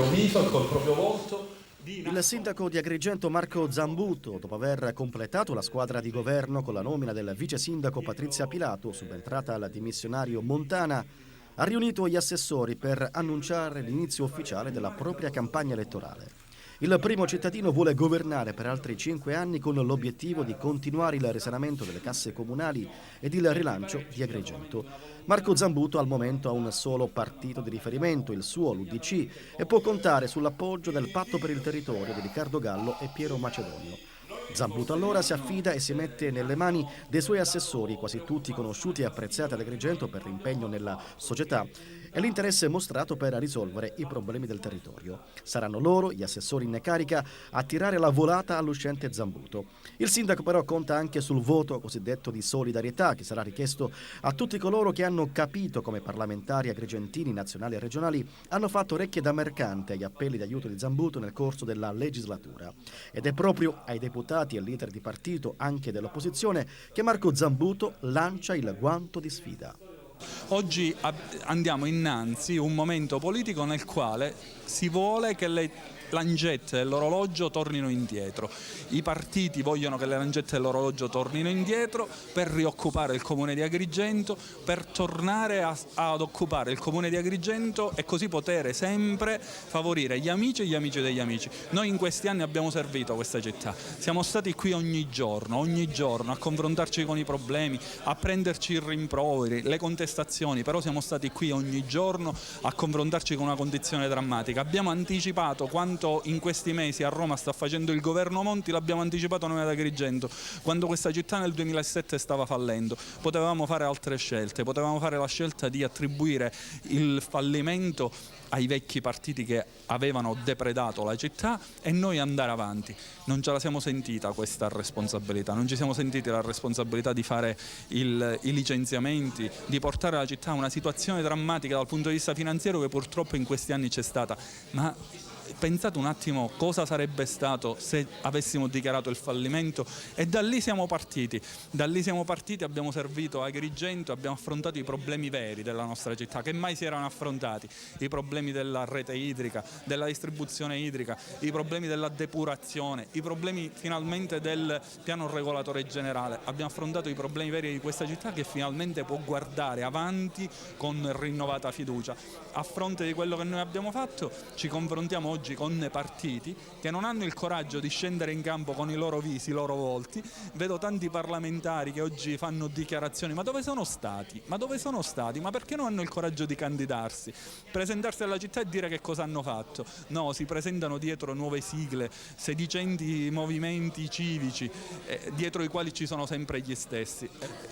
viso col proprio volto. Il sindaco di Agrigento Marco Zambuto, dopo aver completato la squadra di governo con la nomina del vice sindaco Patrizia Pilato, subentrata al dimissionario Montana, ha riunito gli assessori per annunciare l'inizio ufficiale della propria campagna elettorale. Il primo cittadino vuole governare per altri 5 anni con l'obiettivo di continuare il risanamento delle casse comunali ed il rilancio di Agrigento. Marco Zambuto al momento ha un solo partito di riferimento, il suo, l'UDC, e può contare sull'appoggio del Patto per il Territorio di Riccardo Gallo e Piero Macedonio. Zambuto allora si affida e si mette nelle mani dei suoi assessori, quasi tutti conosciuti e apprezzati ad Agrigento per l'impegno nella società e l'interesse mostrato per risolvere i problemi del territorio. Saranno loro, gli assessori in carica, a tirare la volata all'uscente Zambuto. Il sindaco però conta anche sul voto cosiddetto di solidarietà che sarà richiesto a tutti coloro che hanno capito come parlamentari agrigentini, nazionali e regionali hanno fatto orecchie da mercante agli appelli di aiuto di Zambuto nel corso della legislatura. Ed è proprio ai deputati e leader di partito, anche dell'opposizione, che Marco Zambuto lancia il guanto di sfida. Oggi andiamo innanzi a un momento politico nel quale si vuole che le lancette dell'orologio tornino indietro. I partiti vogliono che le lancette dell'orologio tornino indietro per rioccupare il comune di Agrigento, per tornare ad occupare il comune di Agrigento e così poter sempre favorire gli amici e gli amici degli amici. Noi in questi anni abbiamo servito questa città, siamo stati qui ogni giorno a confrontarci con i problemi, a prenderci i rimproveri, le contestazioni, però siamo stati qui ogni giorno a confrontarci con una condizione drammatica. Abbiamo anticipato quanto in questi mesi a Roma sta facendo il governo Monti, l'abbiamo anticipato noi ad Agrigento, quando questa città nel 2007 stava fallendo. Potevamo fare altre scelte, potevamo fare la scelta di attribuire il fallimento ai vecchi partiti che avevano depredato la città e noi andare avanti. Non ce la siamo sentita questa responsabilità, non ci siamo sentiti la responsabilità di fare i licenziamenti, di portare la città a una situazione drammatica dal punto di vista finanziario che purtroppo in questi anni c'è stata. Ma pensate un attimo cosa sarebbe stato se avessimo dichiarato il fallimento, e da lì siamo partiti, abbiamo servito Agrigento, abbiamo affrontato i problemi veri della nostra città che mai si erano affrontati, i problemi della rete idrica, della distribuzione idrica, i problemi della depurazione, i problemi finalmente del piano regolatore generale. Abbiamo affrontato i problemi veri di questa città che finalmente può guardare avanti con rinnovata fiducia. A fronte di quello che noi abbiamo fatto ci confrontiamo oggi con partiti che non hanno il coraggio di scendere in campo con i loro visi, i loro volti. Vedo tanti parlamentari che oggi fanno dichiarazioni: ma dove sono stati? Ma dove sono stati? Ma perché non hanno il coraggio di candidarsi? Presentarsi alla città e dire che cosa hanno fatto? No, si presentano dietro nuove sigle, sedicenti movimenti civici, dietro i quali ci sono sempre gli stessi.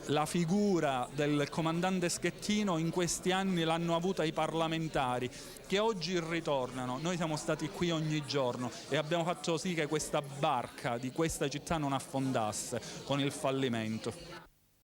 La figura del comandante Schettino in questi anni l'hanno avuta i parlamentari che oggi ritornano. Noi siamo stati qui ogni giorno e abbiamo fatto sì che questa barca di questa città non affondasse con il fallimento.